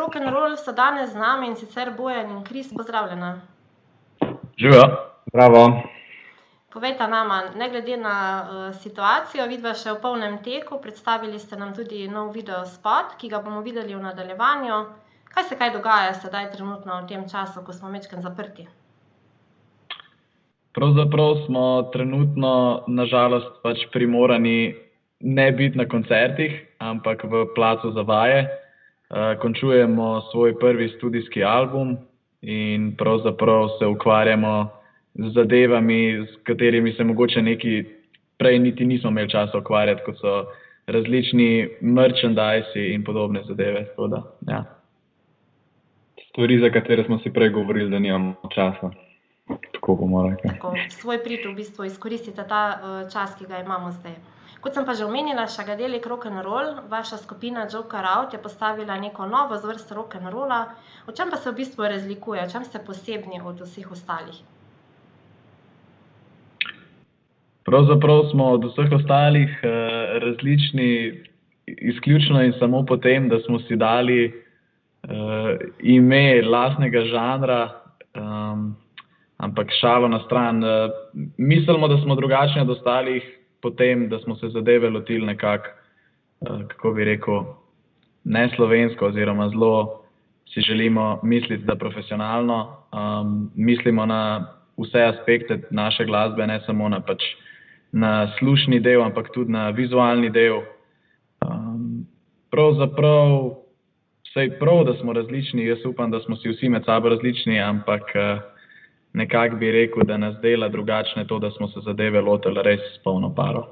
Rock'n'Roll so danes z nami in sicer Bojan in Kris, pozdravljena. Živijo. Bravo. Povejta nama, ne glede na situacijo, vidva še v polnem teku, predstavili ste nam tudi nov video spot, ki ga bomo videli v nadaljevanju. Kaj dogaja sedaj trenutno v tem času, ko smo majčkeno zaprti? Pravzaprav smo trenutno, nažalost, primorani ne biti na koncertih, ampak v placu za vaje. Končujemo svoj prvi studijski album in pravzaprav se ukvarjamo z zadevami, s katerimi se mogoče neki prej niti nismo imeli časa ukvarjati, kot so različni merchandise in podobne zadeve. Tako da, ja. Stvari, za katere smo si prej govorili, da nimamo časa. Tako bomo rekli. Tako, svoj prid v bistvu izkoristite ta čas, ki ga imamo zdaj. Kot sem pa že omenila, Šagadelik Rock'n'Roll, vaša skupina Joker Out je postavila neko novo zvrst rock'n'rolla. V čem pa se v bistvu razlikuje, v čem ste posebni od vseh ostalih? Pravzaprav smo od vseh ostalih različni izključno in samo po tem, da smo si dali ime lastnega žanra, ampak šalo na stran. Mislimo, da smo drugačni od ostalih po tem, da smo se zadeve lotili nekako, kako bi rekel, ne slovensko oziroma zelo si želimo misliti, da profesionalno. Mislimo na vse aspekte naše glasbe, ne samo na slušni del, ampak tudi na vizualni del. Pravzaprav vsej prav, da smo različni, jaz upam, da smo si vsi med sabo različni, ampak nekako bi rekel, da nas dela drugačne to, da smo se zadeve lotili res s polno paro.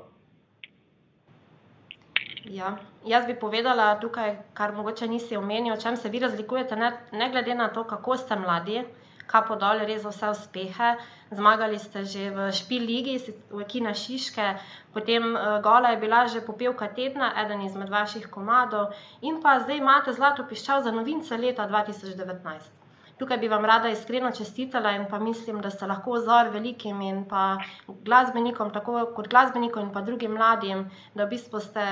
Ja, jaz bi povedala tukaj, kar mogoče nisi omenil, o čem se vi razlikujete, ne glede na to, kako ste mladi, kapo dol res za vse uspehe. Zmagali ste že v Špil ligi, v Kina Šiške, potem Gola je bila že popevka tedna, eden izmed vaših komadov, in pa zdaj imate Zlato piščal za novince leta 2019. Tukaj bi vam rada iskreno čestitala in pa mislim, da ste lahko vzor velikim in pa glasbenikom, tako kot glasbenikom in pa drugim mladim, da v bistvu ste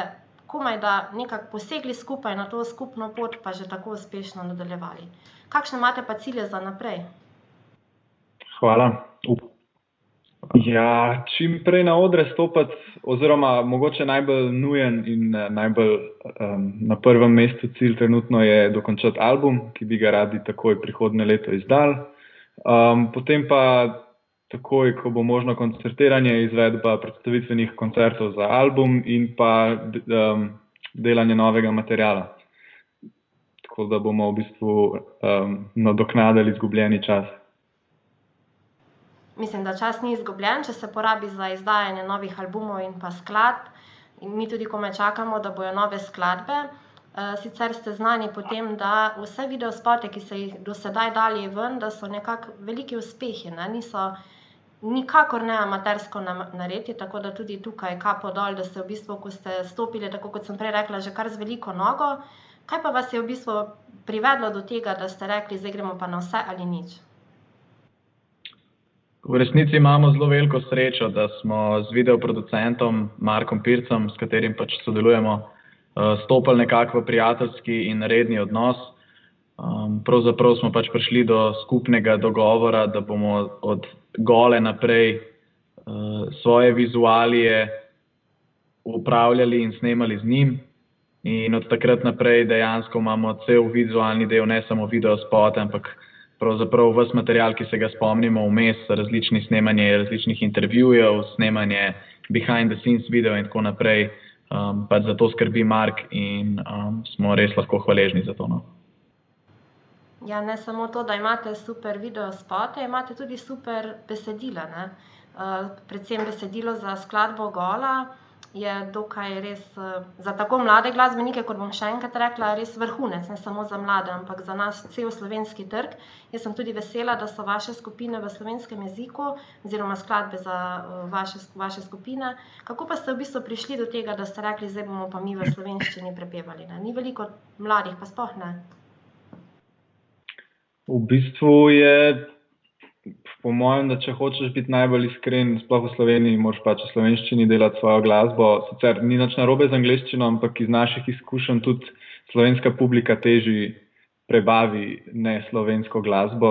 komaj da nekako posegli skupaj na to skupno pot, pa že tako uspešno nadaljevali. Kakšne imate pa cilje za naprej? Hvala. Ja, čim prej na odre stopati, oziroma mogoče najbolj nujen in najbolj na prvem mestu cilj trenutno je dokončati album, ki bi ga radi takoj prihodnje leto izdali. Potem pa takoj, ko bo možno koncertiranje, izvedba predstavitvenih koncertov za album in pa delanje novega materiala. Tako da bomo v bistvu nadoknadili izgubljeni čas. Mislim, da čas ni izgubljen, če se porabi za izdajanje novih albumov in pa skladb. In mi tudi komaj čakamo, da bojo nove skladbe. Sicer ste znani po tem, da vse videospote, ki ste jih do sedaj dali ven, da so nekako veliki uspehi, ne? Niso nikakor ne amatersko narejeni, tako da tudi tukaj kapo dol, da ste v bistvu, ko ste stopili, tako kot sem prej rekla, že kar z veliko nogo. Kaj pa vas je v bistvu privedlo do tega, da ste rekli, zdaj gremo pa na vse ali nič? V resnici imamo zelo veliko srečo, da smo z videoproducentom Markom Pircem, s katerim sodelujemo, stopili nekako v prijateljski in redni odnos. Pravzaprav smo prišli do skupnega dogovora, da bomo od Gole naprej svoje vizualije upravljali in snemali z njim. In od takrat naprej dejansko imamo cel vizualni del, ne samo videospote, ampak pravzaprav ves material, ki se ga spomnimo vmes, različni snemanje različnih intervjujev, snemanje behind the scenes video in tako naprej. Za to skrbi Mark in smo res lahko hvaležni za to. No. Ja, ne samo to, da imate super videospote, imate tudi super besedila, ne? Predvsem besedilo za skladbo Gola je dokaj res za tako mlade glasbenike, kot bom še enkrat rekla, res vrhunec, ne samo za mlade, ampak za nas cel slovenski trg. Jaz sem tudi vesela, da so vaše skupine v slovenskem jeziku oziroma skladbe za vaše skupine. Kako pa ste v bistvu prišli do tega, da ste rekli, zdaj bomo pa mi v slovenščini prepevali, ne? Ni veliko mladih, pa sploh ne. V bistvu je po mojem, da če hočeš biti najbolj iskren, sploh v Sloveniji, moraš pač v slovenščini delati svojo glasbo. Sicer ni nič narobe z angleščino, ampak iz naših izkušenj tudi slovenska publika teži prebavi neslovensko glasbo,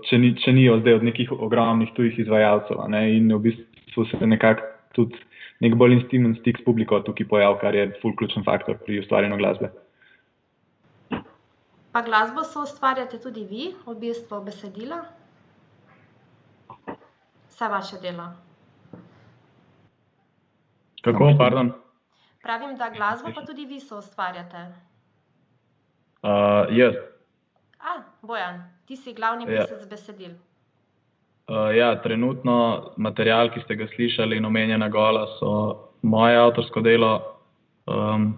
če ni zdaj od nekih ogromnih tujih izvajalcev, ne? In v bistvu se nekako tudi nek bolj intimen stik s publiko tukaj pojav, kar je ful ključen faktor pri ustvarjanju glasbe. Pa glasbo so ustvarjate tudi vi, v bistvu besedila? Vse vaše delo. Kako, pardon? Pravim, da glasbo pa tudi vi so ustvarjate. Jaz. Bojan, ti si glavni pisec besedil. Ja, trenutno material, ki ste ga slišali in omenjena gola, so moje avtorsko delo.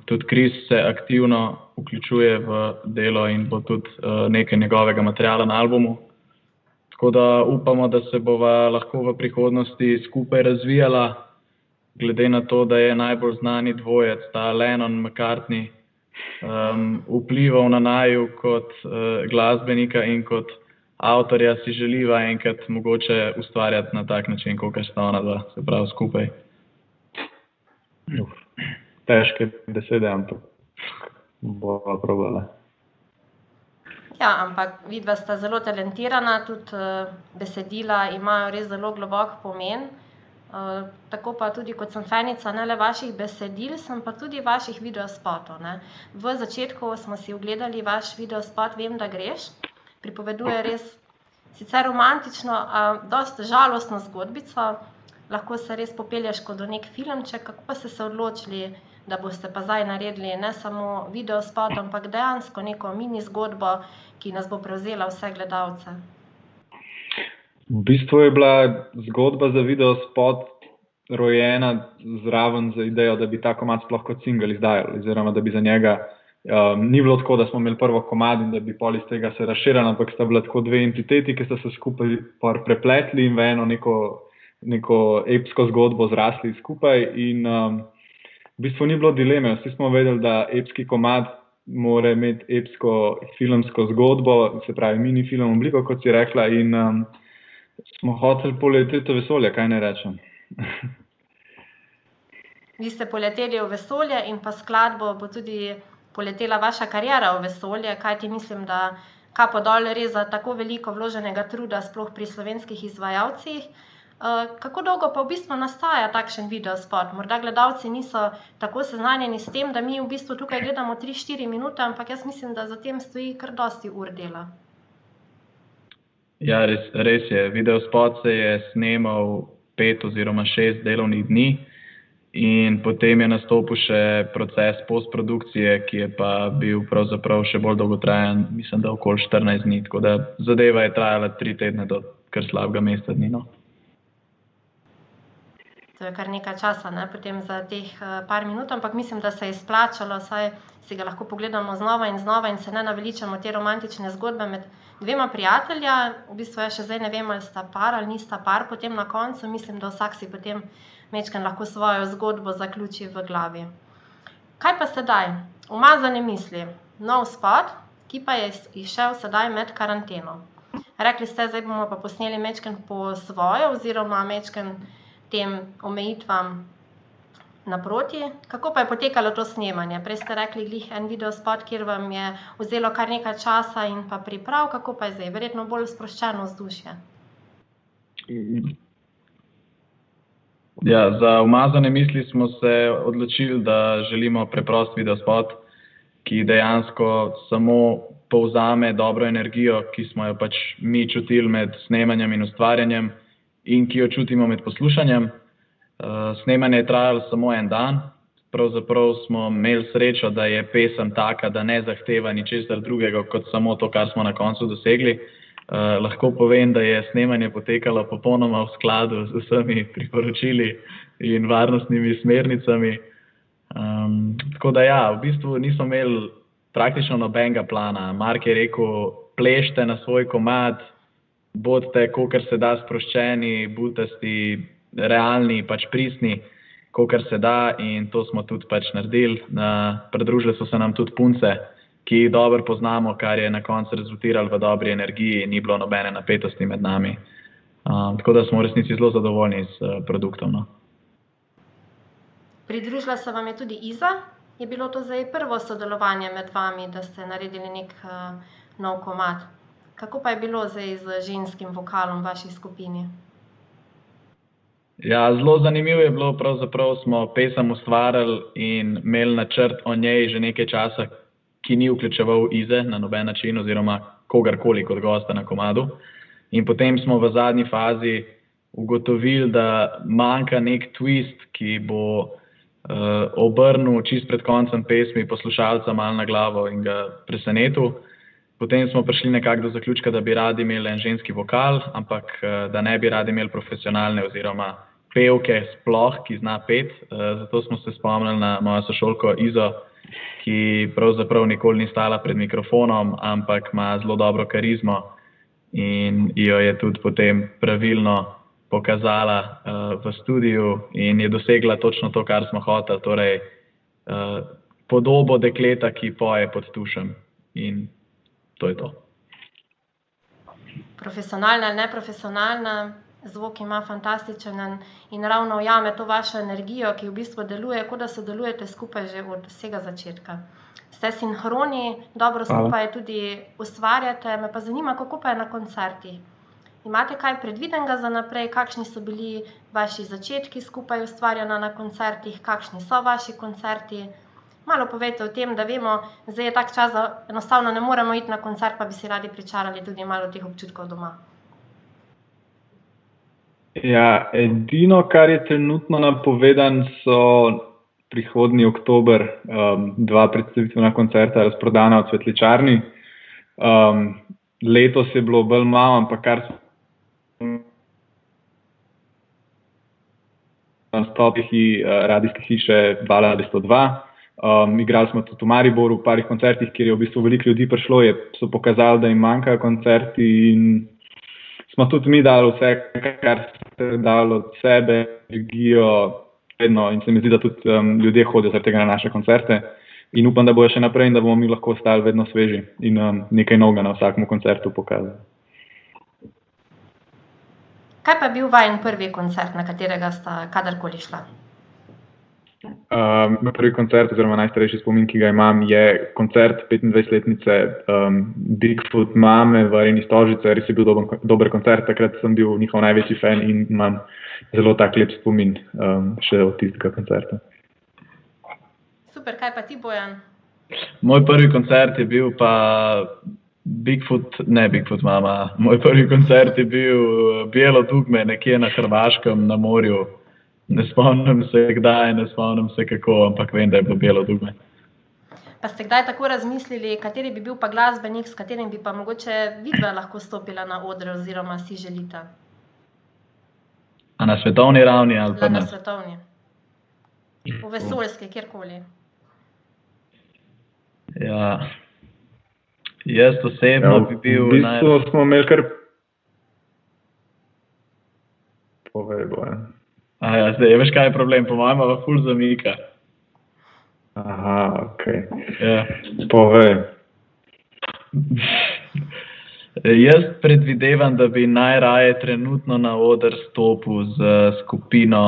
Tudi Kris se aktivno vključuje v delo in bo tudi nekaj njegovega materiala na albumu. Tako da upamo, da se bova lahko v prihodnosti skupaj razvijala, glede na to, da je najbolj znani dvojec, ta Lennon-McCartney, vplival na naju kot glasbenika in kot avtorja, si želiva enkrat mogoče ustvarjati na tak način, kot sta ona dva, se pravi skupaj. Težke besede, ampak bova probala. Ja, ampak vidva sta zelo talentirana, tudi besedila imajo res zelo globok pomen. Tako pa tudi, kot sem fanica ne le vaših besedil, sem pa tudi vaših videospotov. Ne. V začetku smo si ogledali vaš videospot Vem, da greš. Pripoveduje res sicer romantično, dosti žalostno zgodbico. Lahko se res popelješ kot do nek filmček. Kako pa ste se odločili, da boste pa zdaj naredili ne samo videospot, ampak dejansko neko mini zgodbo, ki nas bo prevzela vse gledalce? V bistvu je bila zgodba za videospot rojena zraven z idejo, da bi ta komad sploh kot single izdajali, oziroma da bi za njega ni bilo tako, da smo imeli prvo komad in da bi pol iz tega se razširili, ampak sta bila tako dve entiteti, ki sta se skupaj prepletli in v eno neko epsko zgodbo zrasli skupaj in v bistvu ni bilo dileme. Vsi smo vedeli, da epski komad mora imeti epsko filmsko zgodbo, se pravi mini film obliko, kot si rekla, in smo hoteli poleteti v vesolje, kaj ne rečem. Vi ste poleteli v vesolje in pa skladbo bo tudi poletela vaša kariera v vesolje, kajti mislim, da kapo dol res za tako veliko vloženega truda, sploh pri slovenskih izvajalcih. Kako dolgo pa v bistvu nastaja takšen videospot? Morda gledalci niso tako seznanjeni s tem, da mi v bistvu tukaj gledamo 3-4 minute, ampak jaz mislim, da za tem stoji kar dosti ur dela. Ja, res je. Videospot se je snemal 5 oziroma 6 delovnih dni in potem je nastopil še proces postprodukcije, ki je pa bil pravzaprav še bolj dolgotrajen, mislim, da okoli 14 dni. Tako da zadeva je trajala 3 tedne do kar slabega meseca dni. No. To je kar nekaj časa, ne, potem za teh par minut, ampak mislim, da se je izplačalo, saj si ga lahko pogledamo znova in se ne naveličamo te romantične zgodbe med dvema prijatelja. V bistvu jaz še zdaj ne vem, ali sta par ali nista par, potem na koncu mislim, da vsak si potem majčkeno lahko svojo zgodbo zaključi v glavi. Kaj pa sedaj? Umazane misli. Nov spot, ki pa je izšel sedaj med karanteno. Rekli ste, zdaj bomo pa posneli majčkeno po svoje oziroma majčkeno tem omejitvam naproti. Kako pa je potekalo to snemanje? Prej ste rekli glih en videospot, kjer vam je vzelo kar nekaj časa in pa priprav. Kako pa je zdaj? Verjetno bolj sproščeno vzdušje. Ja, za umazane misli smo se odločili, da želimo preprost videospot, ki dejansko samo povzame dobro energijo, ki smo jo pač mi čutili med snemanjem in ustvarjanjem in ki jo čutimo med poslušanjem. Snemanje je trajalo samo en dan. Pravzaprav smo imeli srečo, da je pesem taka, da ne zahteva ničesar drugega kot samo to, kar smo na koncu dosegli. Lahko povem, da je snemanje potekalo popolnoma v skladu z vsemi priporočili in varnostnimi smernicami. Tako da ja, v bistvu nismo imeli praktično nobenega plana. Mark je rekel, plešte na svoj komad, bodite kolikor se da sproščeni, butasti, realni, pač pristni, kolikor se da, in to smo tudi pač naredili. Pridružile so se nam tudi punce, ki jih dobro poznamo, kar je na koncu rezultiralo v dobri energiji, ni bilo nobene napetosti med nami. Tako da smo v resnici zelo zadovoljni s produktom. No. Pridružila se vam je tudi Iza. Je bilo to zdaj prvo sodelovanje med vami, da ste naredili nek nov komad. Kako pa je bilo zdaj z ženskim vokalom v vaši skupini? Ja, zelo zanimivo je bilo, pravzaprav smo pesem ustvarjali in imeli načrt o njej že nekaj časa, ki ni vključeval Ize na noben način oziroma kogarkoli kot gosta na komadu. In potem smo v zadnji fazi ugotovili, da manjka nek twist, ki bo obrnil čist pred koncem pesmi poslušalca malo na glavo in ga presenetil. Potem smo prišli nekako do zaključka, da bi radi imeli en ženski vokal, ampak da ne bi radi imeli profesionalne oziroma pevke sploh, ki zna pet. Zato smo se spomnili na mojo sošolko Izo, ki pravzaprav nikoli ni stala pred mikrofonom, ampak ima zelo dobro karizmo in jo je tudi potem pravilno pokazala v studiu in je dosegla točno to, kar smo hoteli, torej podobo dekleta, ki poje pod tušem. In to je to. Profesionalna ali neprofesionalna, zvok ima fantastičen in ravno ujame to vašo energijo, ki v bistvu deluje, kot da sodelujete skupaj že od vsega začetka. Ste sinhroni, dobro skupaj tudi ustvarjate, me pa zanima, kako pa je na koncertih. Imate kaj predvidenega za naprej, kakšni so bili vaši začetki skupaj ustvarjanja na koncertih, kakšni so vaši koncerti? Malo povejte o tem, da vemo, zdaj je tak čas, da enostavno ne moremo iti na koncert, pa bi si radi pričarali tudi malo teh občutkov doma. Ja, edino, kar je trenutno napovedan, so prihodnji oktober 2 predstavitvena koncerta razprodana v Cvetličarni. Letos je bilo bolj malo, ampak kar nastopih radijske hiše Balade 102. Igrali smo tudi v Mariboru v parih koncertih, kjer je v bistvu veliko ljudi prišlo, so pokazali, da jim manjkajo koncerti in smo tudi mi dali vse, kar se dalo od sebe, energijo, vedno, in se mi zdi, da tudi ljudje hodijo zaradi tega na naše koncerte in upam, da bojo še naprej in da bomo mi lahko ostali vedno sveži in nekaj novega na vsakem koncertu pokazali. Kaj pa je bil vajen prvi koncert, na katerega sta kadarkoli šla? Prvi koncert oziroma najstarejši spomin, ki ga imam, je koncert 25-letnice Bigfoot mame v Areni Stožice. Res je bil dober koncert, takrat sem bil njihov največji fan in imam zelo tak lep spomin še od tistega koncerta. Super, kaj pa ti, Bojan? Moj prvi koncert je bil pa Bigfoot mama. Moj prvi koncert je bil Bijelo dugme nekje na Hrvaškem na morju. Ne spomnim se kdaj, ne spomnim se kako, ampak vem, da je bilo Bijelo dugme. Pa ste kdaj tako razmislili, kateri bi bil pa glasbenik, s katerim bi pa mogoče vidva lahko stopila na odre oziroma si želita? A na svetovni ravni ali pa Na svetovni. V vesoljski, kjerkoli. Ja. Jaz osebno bi bil... V bistvu smo imeli kar... Povej, Bojan. Zdaj, veš kaj je problem, po mojem pa ful zamika. Aha, okej. Ja. Povej. Jaz predvidevam, da bi najraje trenutno na oder stopil z skupino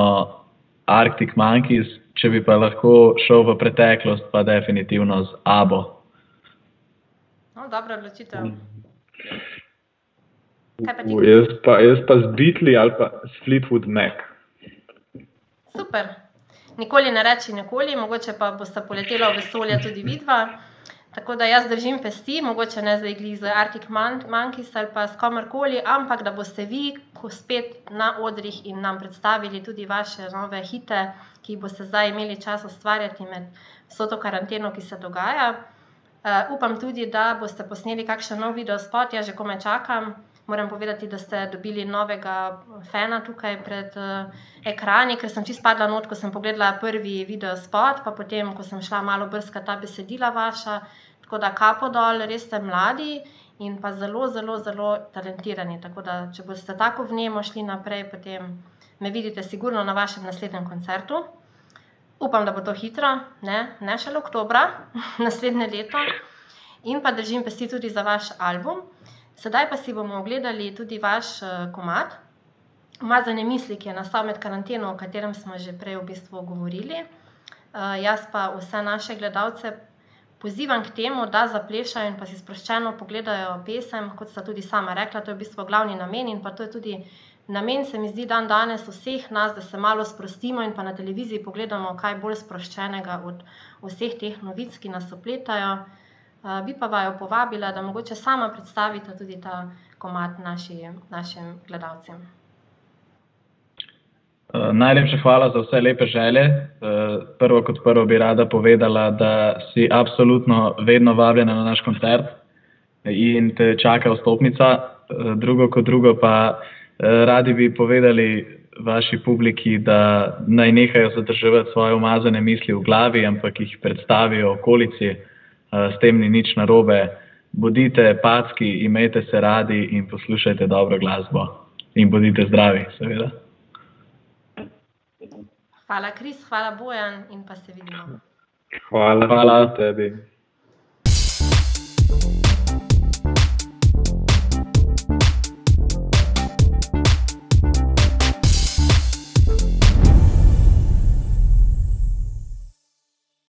Arctic Monkeys, če bi pa lahko šel v preteklost, pa definitivno z ABBO. No, dobra odločitev. Kaj pa ti? Jaz pa z Beatli ali pa s Fleetwood Mac. Super. Nikoli ne reči nikoli, mogoče pa boste poletela v vesolje tudi vidva. Tako da jaz držim pesti, mogoče ne zdaj glih z Arctic Monkeys ali pa s komerkoli, ampak da boste vi spet na odrih in nam predstavili tudi vaše nove hite, ki boste zdaj imeli čas ustvarjati med vso to karanteno, ki se dogaja. Upam tudi, da boste posneli kakšen nov videospot, jaz že komaj čakam. Moram povedati, da ste dobili novega fana tukaj pred ekrani, ker sem čisto padla not, ko sem pogledala prvi videospot, pa potem, ko sem šla malo brskati ta besedila vaša. Tako da kapo dol, res ste mladi in pa zelo, zelo, zelo talentirani. Tako da, če boste tako vnemo šli naprej, potem me vidite sigurno na vašem naslednjem koncertu. Upam, da bo to hitro, ne šele oktobra, naslednje leto. In pa držim pesti tudi za vaš album. Sedaj pa si bomo ogledali tudi vaš komad, Umazane misli, ki je nastal med karanteno, o katerem smo že prej v bistvu govorili. Jaz pa vse naše gledalce pozivam k temu, da zaplešajo in pa si sproščeno pogledajo pesem, kot sta tudi sama rekla, to je v bistvu glavni namen in pa to je tudi namen, se mi zdi, dan danes vseh nas, da se malo sprostimo in pa na televiziji pogledamo kaj bolj sproščenega od vseh teh novic, ki nas opletajo. Bi pa vaju povabila, da mogoče sama predstavite tudi ta komad našim gledalcem. Najlepša hvala za vse lepe želje. Prvo kot prvo bi rada povedala, da si absolutno vedno vabljena na naš koncert in te čaka vstopnica. Drugo kot drugo pa radi bi povedali vaši publiki, da naj nehajo zadrževati svoje umazane misli v glavi, ampak jih predstavijo okolici, s tem ni nič narobe. Bodite packi, imejte se radi in poslušajte dobro glasbo. In bodite zdravi, seveda. Hvala, Kris, hvala, Bojan, in pa se vidimo. Hvala tebi.